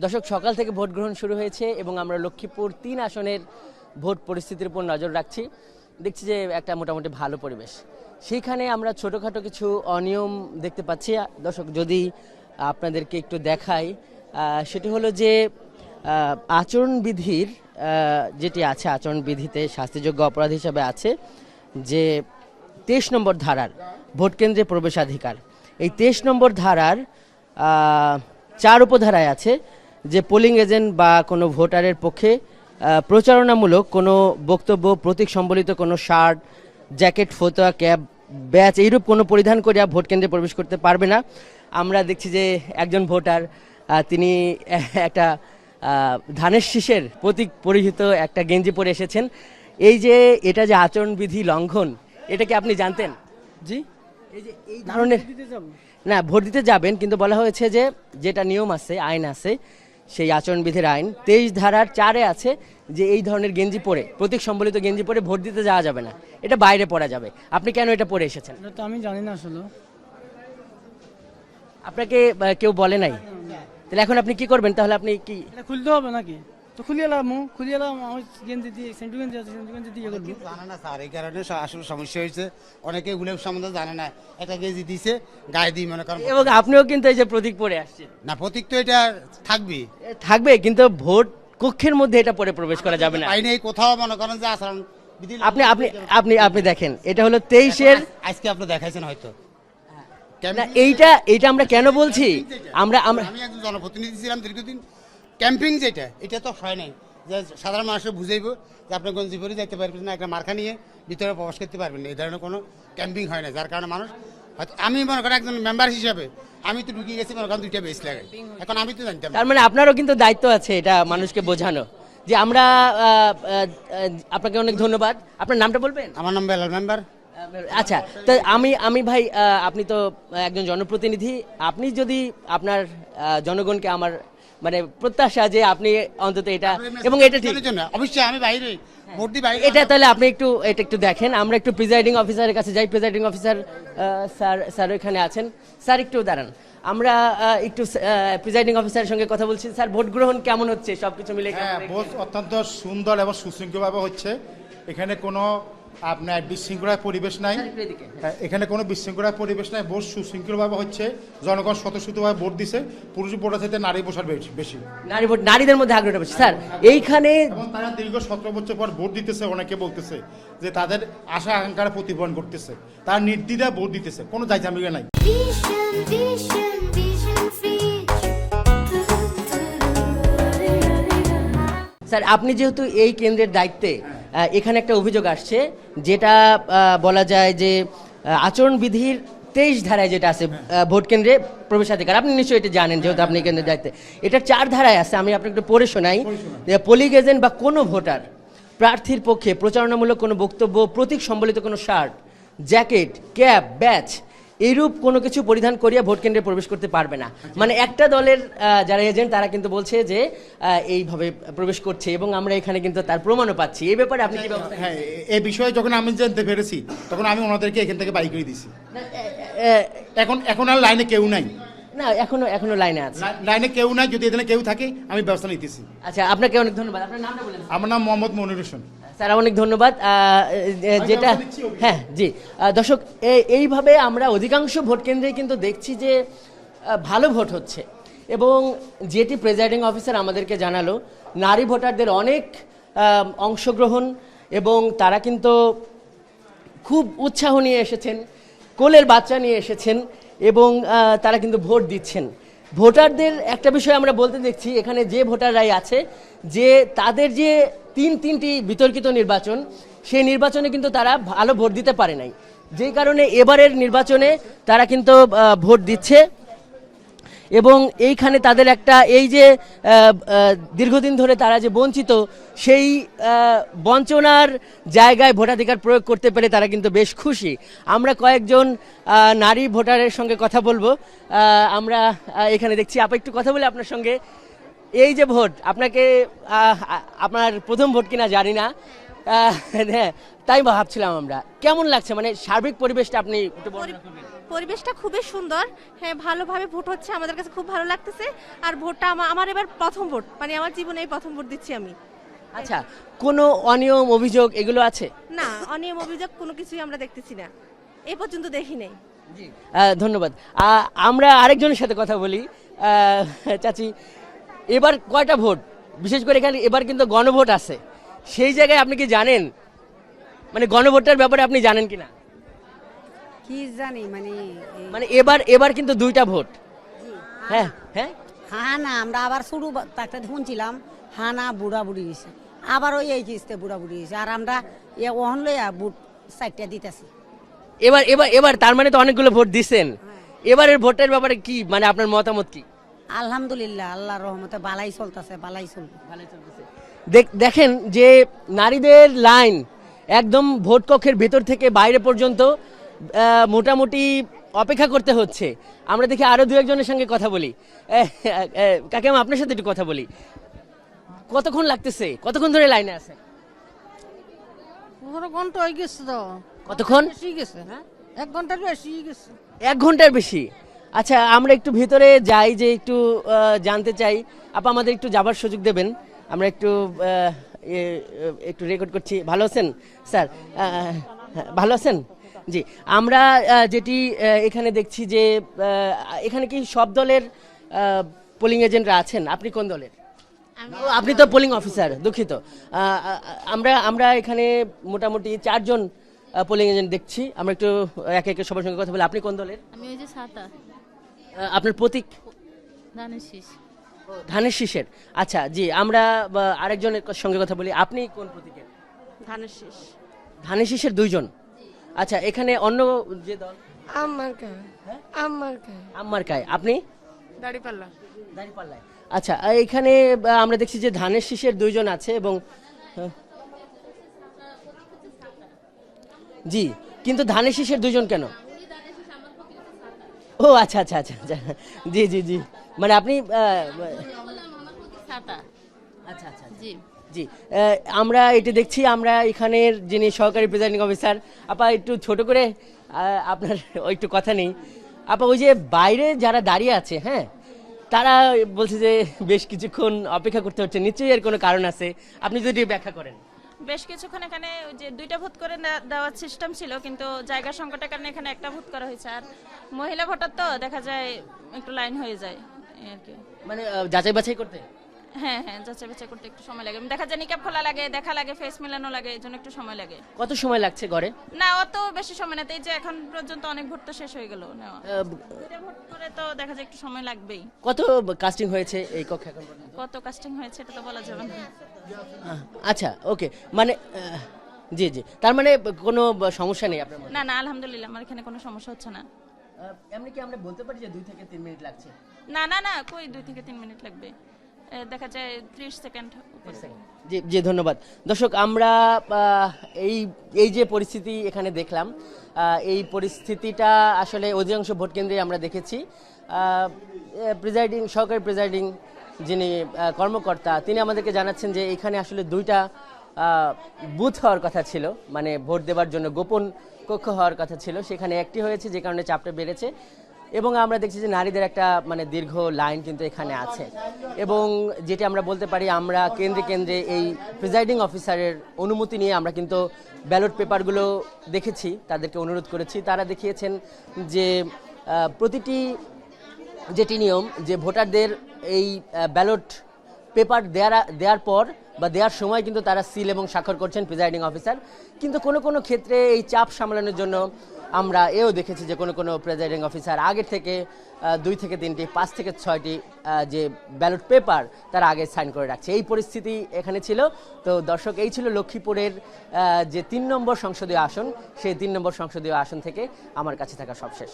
দর্শক, সকাল থেকে ভোট গ্রহণ শুরু হয়েছে এবং আমরা লক্ষ্মীপুর ৩ আসনের ভোট পরিস্থিতির উপর নজর রাখছি। দেখছি যে একটা মোটামুটি ভালো পরিবেশ। সেইখানে আমরা ছোটোখাটো কিছু অনিয়ম দেখতে পাচ্ছি। দর্শক, যদি আপনাদেরকে একটু দেখাই, সেটি হলো যে আচরণবিধির যেটি আছে, আচরণবিধিতে শাস্তিযোগ্য অপরাধ হিসাবে আছে যে ২৩ নম্বর ধারার ভোটকেন্দ্রে প্রবেশাধিকার। এই ২৩ নম্বর ধারার ৪ উপধারায় আছে যে পোলিং এজেন্ট বা কোনো ভোটারের পক্ষে প্রচারণামূলক কোনো বক্তব্য, প্রতীক সম্বলিত কোনো শার্ট, জ্যাকেট, ফতোয়া, ক্যাপ, ব্যাচ এইরূপ কোনো পরিধান করিয়া ভোট কেন্দ্রে প্রবেশ করতে পারবে না। আমরা দেখছি যে একজন ভোটার তিনি একটা ধানের শীষের প্রতীক পরিহিত একটা গেঞ্জি পরে এসেছেন। এই যে এটা যে আচরণবিধি লঙ্ঘন, এটা কি আপনি জানতেন? জি, এই যে এই ধরনের না, ভোট দিতে যাবেন, কিন্তু বলা হয়েছে যে যেটা নিয়ম আছে, আইন আছে, সেই আচরণবিধির আইন ২৩ ধারার ৪-এ আছে যে এই ধরনের গেঞ্জি পরে, প্রতীক সম্বলিত গেঞ্জি পরে ভোট দিতে যাওয়া যাবে না, এটা বাইরে পড়া যাবে। আপনি কেন এটা পরে এসেছেন? তো আমি জানি না আসলে। আপনাকে কেউ বলে নাই? তাহলে এখন আপনি কি করবেন? তাহলে আপনি কি এটা খুলতে হবে নাকি? তো খুলিয়ে এলাম, আমি গেঞ্জি দিয়ে, সেন্টু গেঞ্জি আছে, সেন্টু গেঞ্জি দিয়ে করবো। জানে না স্যার, এই কারণে আসলে সমস্যা হয়েছে। অনেকে এগুলো সম্বন্ধে জানে না, একটা গেঞ্জি দিছে গায়ে দিয়ে মনে করেন। এবং আপনিও কিন্তু এই যে প্রতীক পরে আসছেন। না, প্রতীক তো এটা থাকবে, কিন্তু ভোট কক্ষের মধ্যে এটা পরে প্রবেশ করা যাবে না। আইনে কোথাও মনে করেন যে আচরণ বিধি আপনি আপনি আপনি আপনি দেখেন, এটা হলো ২৩-এর। আজকে আপনি দেখাইছেন হয়তো। না, এইটা আমরা কেন বলছি, আমি একজন জনপ্রতিনিধি ছিলাম দীর্ঘদিন। ক্যাম্পিং যেটা, এটা তো হয় নাই যে সাধারণ মানুষের বুঝাইব যে আপনি গঞ্জি পরে যাইতে পারবেন না, একটা মার্কা নিয়ে ভিতরে প্রবেশ করতে পারবেন না। এই ধরনের কোনো ক্যাম্পিং হয় না, যার কারণে মানুষ হয়তো, আমি মনে করেন একজন মেম্বার হিসাবে আমি তো ঢুকে গেছি, মনে করেন 2টা বেস লাগাই, এখন আমি তো জানতাম না। তার মানে আপনারও কিন্তু দায়িত্ব আছে এটা মানুষকে বোঝানো যে আমরা আপনাকে অনেক ধন্যবাদ। আপনার নামটা বলবেন? আমার নাম বেলাল মেম্বার। আচ্ছা, তো আমি ভাই, আপনি তো একজন জনপ্রতিনিধি, আপনি যদি আপনার জনগণকে, আমার মানে প্রত্যাশা যে আপনি অন্তত এটা, এবং এটা ঠিক অবশ্যই আমি বাইরে ভোট দিই বাইরে, এটা তাহলে আপনি এটা একটু দেখেন। আমরা একটু প্রিজাইডিং অফিসারের কাছে যাই। প্রিজাইডিং অফিসার স্যার এখানে আছেন। স্যার একটু দাঁড়ান, আমরা একটু প্রিজাইডিং অফিসারের সঙ্গে কথা বলছি। স্যার, ভোট গ্রহণ কেমন হচ্ছে? সবকিছু মিলে ভোট অত্যন্ত সুন্দর এবং সুশৃঙ্খলভাবে হচ্ছে। এখানে কোনো আপনার বিশৃঙ্খলার পরিবেশ নাই। এখানে কোনো বিশৃঙ্খলার পরিবেশ নাই। ভোট সুশৃঙ্খলভাবে হচ্ছে। জনগণ স্বতঃস্ফূর্তভাবে ভোট দিছে। পুরুষ ভোটার থেকে নারী ভোটার বেশি। নারীদের মধ্যে আগ্রহটা বেশি। স্যার, এইখানে এবং তারা দীর্ঘ 17 বছর পর ভোট দিতেছে। অনেকে বলতেছে যে তাদের আশা আকাঙ্ক্ষার প্রতিফলন করতেছে, তারা নির্দ্বিধায় ভোট দিতেছে, কোনো জায়জামিলা নাই। স্যার, আপনি যেহেতু এই কেন্দ্রের দায়িত্বে, এখানে একটা অভিযোগ আসছে যেটা বলা যায় যে আচরণবিধির 23 ধারায় যেটা আছে ভোট কেন্দ্রে প্রবেশাধিকার, আপনি নিশ্চয়ই এটা জানেন যেহেতু আপনি কেন্দ্রের দায়িত্বে। এটা 4 ধারায় আছে, আমি আপনাকে একটু পড়ে শোনাই। পোলিং এজেন্ট বা কোনো ভোটার প্রার্থীর পক্ষে প্রচারণামূলক কোনো বক্তব্য, প্রতীক সম্বলিত কোনো শার্ট, জ্যাকেট, ক্যাপ, ব্যাচ এইরূপ কোনো কিছু পরিধান করিয়া ভোট কেন্দ্রে প্রবেশ করতে পারবে না। মানে একটা দলের যারা এজেন্ট তারা কিন্তু বলছে যে এইভাবে প্রবেশ করছে, এবং আমরা এখানে কিন্তু তার প্রমাণও পাচ্ছি। এই ব্যাপারে আপনি কি ব্যবস্থা? হ্যাঁ, এই বিষয়ে যখন আমি জানতে পেরেছি তখন আমি ওনাদেরকে এখান থেকে বাই করে দিছি। এখন আর লাইনে কেউ নাই। না, এখনো লাইনে আছে। লাইনে কেউ নাই, যদি এখানে কেউ থাকে আমি ব্যবস্থা নিতেছি। আচ্ছা, আপনাকে অনেক ধন্যবাদ। আপনার নামটা বলেন? আমার নাম মোহাম্মদ মনির হোসেন। স্যার, অনেক ধন্যবাদ। যেটা, হ্যাঁ জি, দর্শক, এইভাবে আমরা অধিকাংশ ভোট কেন্দ্রে কিন্তু দেখছি যে ভালো ভোট হচ্ছে, এবং যেটি প্রেজাইডিং অফিসার আমাদেরকে জানালো, নারী ভোটারদের অনেক অংশগ্রহণ, এবং তারা কিন্তু খুব উৎসাহ নিয়ে এসেছেন, কোলের বাচ্চা নিয়ে এসেছেন, এবং তারা কিন্তু ভোট দিচ্ছেন। ভোটারদের একটা বিষয় আমরা বলতে দেখছি, এখানে যে ভোটাররাই আছে, যে তাদের যে তিনটি বিতর্কিত নির্বাচন, সেই নির্বাচনে কিন্তু তারা ভালো ভোট দিতে পারে নাই, যেই কারণে এবারের নির্বাচনে তারা কিন্তু ভোট দিচ্ছে। এবং এইখানে তাদের একটা, এই যে দীর্ঘদিন ধরে তারা যে বঞ্চিত, সেই বঞ্চনার জায়গায় ভোটাধিকার প্রয়োগ করতে পেরে তারা কিন্তু বেশ খুশি। আমরা কয়েকজন নারী ভোটারের সঙ্গে কথা বলবো। আমরা এখানে দেখছি, আপা একটু কথা বলে আপনার সঙ্গে। এই যে ভোট, আপনার প্রথম ভোট কিনা জানি না, হ্যাঁ, তাই ভাবছিলাম আমরা, কেমন লাগছে, মানে সার্বিক পরিবেশটা আপনি একটু বর্ণনা করবেন? পরিবেশটা খুবই সুন্দর, হ্যাঁ ভালোভাবে ভোট হচ্ছে, আমাদের কাছে খুব ভালো লাগতেছে। আর ভোটটা আমার এবার প্রথম ভোট, মানে আমার জীবনে এই প্রথম ভোট দিচ্ছি আমি। আচ্ছা, কোনো অনিয়ম অভিযোগ এগুলো আছে? না, অনিয়ম অভিযোগ কোনো কিছুই আমরা দেখতেছি না, এই পর্যন্ত দেখি নাই। ধন্যবাদ। আমরা আরেকজনের সাথে কথা বলি। চাচি, এবার কয়টা ভোট, বিশেষ করে এখানে এবার কিন্তু গণভোট আছে, সেই জায়গায় আপনি কি জানেন, মানে গণভোটটার ব্যাপারে আপনি জানেন কিনা? কি জানি মানে মানে এবার কিন্তু 2টা ভোট। হ্যাঁ হ্যাঁ, হ্যাঁ না আমরা আবার শুরু তাকে শুনছিলাম হ্যাঁ না বুড়া বুড়ি গেছে, আবার ওই এই কিস্তে বুড়া বুড়ি গেছে, আর আমরা ওহন লইয়া বুট 4টা দিতেছি। এবার এবার এবার তার মানে তো অনেকগুলো ভোট দিচ্ছেন, এবারের ভোটের ব্যাপারে কি মানে আপনার মতামত কি? আলহামদুলিল্লাহ, আল্লাহর রহমতে বালাই চলতেছে, বালাই চলবে। দেখেন যে নারীদের লাইন একদম ভোট কক্ষের ভেতর থেকে বাইরে পর্যন্ত মোটামুটি অপেক্ষা করতে হচ্ছে। আমরা দেখি আরো 2-1জনের সঙ্গে কথা বলি। কাকিমা, আপনার সাথে একটু কথা বলি, কতক্ষণ লাগতেছে, কতক্ষণ ধরে লাইনে আছে? 15 ঘন্টা হয়ে গেছে তো। কতক্ষণ? বেশি গেছে, হ্যাঁ 1 ঘন্টার বেশি গেছে। 1 ঘন্টার বেশি? আচ্ছা, আমরা একটু ভিতরে যাই, যে একটু জানতে চাই। আপা, আমাদের একটু যাবার সুযোগ দেবেন, আমরা একটু একটু রেকর্ড করছি। ভালো আছেন স্যার? ভালো আছেন? জি, আমরা যেটি এখানে দেখছি যে এখানে কি সব দলের পোলিং এজেন্টরা আছেন? আপনি কোন দলের? ও, আপনি তো পোলিং অফিসার, দুঃখিত। আমরা এখানে মোটামুটি 4জন পোলিং এজেন্ট দেখছি। আমরা একটু একে একে সবার সঙ্গে কথা বলি। আপনি কোন দলের? আমি ওই যে ছাতা আপনার প্রতীক? ধানের শীষ। ধানের শীষের। আচ্ছা, জি, আমরা আরেকজনের সঙ্গে কথা বলি। আপনি কোন প্রতীকের? ধানের শীষ। ধানের শীষের 2জন। আচ্ছা, এখানে অন্য যে দল? আম্মার কায়। আপনি? দাড়িপাল্লা। দাঁড়িপাল্লায়। আচ্ছা, এখানে আমরা দেখছি যে ধানের শীষের 2জন আছে এবং জি, কিন্তু ধানের শীষের 2জন কেন? ও আচ্ছা আচ্ছা আচ্ছা আচ্ছা, জি জি জি, মানে আপনি ছাতা। আচ্ছা আচ্ছা জি জি, আমরা এটা দেখছি, আমরা এখানের যিনি সহকারী প্রিজাইডিং অফিসার, আপা একটু ছোট করে আপনার একটু কথা নেই। আপা, ওই যে বাইরে যারা দাঁড়িয়ে আছে, হ্যাঁ, তারা বলছে যে বেশ কিছুক্ষণ অপেক্ষা করতে হচ্ছে, নিশ্চয়ই এর কোনো কারণ আছে, আপনি যদি ব্যাখ্যা করেন। বেশ কিছুক্ষণ এখানে ওই যে 2টা ভোট করে দেওয়ার সিস্টেম ছিল, কিন্তু জায়গা সংকটের কারণে এখানে একটা ভোট করা হয়েছে। আর মহিলা ভোটার তো দেখা যায় একটু লাইন হয়ে যায় এই আর কি। মানে যাচাই বাছাই করতে? হ্যাঁ হ্যাঁ, যাচাই বাছাই করতে একটু সময় লাগে, দেখা যায় নিকাব খোলা লাগে, দেখা লাগে, ফেস মিলানো লাগে, এই জন্য একটু সময় লাগে। কত সময় লাগছে ঘরে? না, অত বেশি সময় না, এই যে এখন পর্যন্ত অনেক ভোট তো শেষ হয়ে গেল নেওয়া। 2টা ভোট করে তো দেখা যায় একটু সময় লাগবেই। কত কাস্টিং হয়েছে এই কক্ষে এখন পর্যন্ত? কত কাস্টিং হয়েছে এটা তো বলা যাবে না। আচ্ছা, ওকে, মানে জি জি, তার মানে কোনো সমস্যা নেই আপনার মনে? না না, আলহামদুলিল্লাহ আমার এখানে কোনো সমস্যা হচ্ছে না। এমনি কি আমরা বলতে পারি যে 2 থেকে 3 মিনিট লাগছে? না না না, কই 2 থেকে 3 মিনিট লাগবে, দেখা যায় 30 সেকেন্ড। জি জি, ধন্যবাদ। দর্শক, আমরা এই যে পরিস্থিতি এখানে দেখলাম, এই পরিস্থিতিটা আসলে অধিকাংশ ভোট কেন্দ্রে আমরা দেখেছি। সহকারী প্রিজাইডিং যিনি কর্মকর্তা, তিনি আমাদেরকে জানাচ্ছেন যে এখানে আসলে 2টা বুথ হওয়ার কথা ছিল, মানে ভোট দেওয়ার জন্য গোপন কক্ষ হওয়ার কথা ছিল, সেখানে একটি হয়েছে, যে কারণে চাপটা বেড়েছে। এবং আমরা দেখছি যে নারীদের একটা মানে দীর্ঘ লাইন কিন্তু এখানে আছে। এবং যেটি আমরা বলতে পারি, আমরা কেন্দ্রে কেন্দ্রে এই প্রিজাইডিং অফিসারের অনুমতি নিয়ে আমরা কিন্তু ব্যালট পেপারগুলো দেখেছি, তাদেরকে অনুরোধ করেছি, তারা দেখিয়েছেন যে প্রতিটি যেটি নিয়ম, যে ভোটারদের এই ব্যালট পেপার দেওয়ার পর বা দেওয়ার সময় কিন্তু তারা সিল এবং স্বাক্ষর করছেন প্রিজাইডিং অফিসার। কিন্তু কোনো কোনো ক্ষেত্রে এই চাপ সামলানোর জন্য আমরা এও দেখেছি যে কোনো কোনো প্রিজাইডিং অফিসার আগের থেকে 2 থেকে 3টি, 5 থেকে 6টি যে ব্যালট পেপার তারা আগে সাইন করে রাখছে। এই পরিস্থিতি এখানে ছিল। তো দর্শক, এই ছিল লক্ষ্মীপুরের যে 3 নম্বর সংসদীয় আসন, সেই 3 নম্বর সংসদীয় আসন থেকে আমার কাছে থাকা সবশেষ।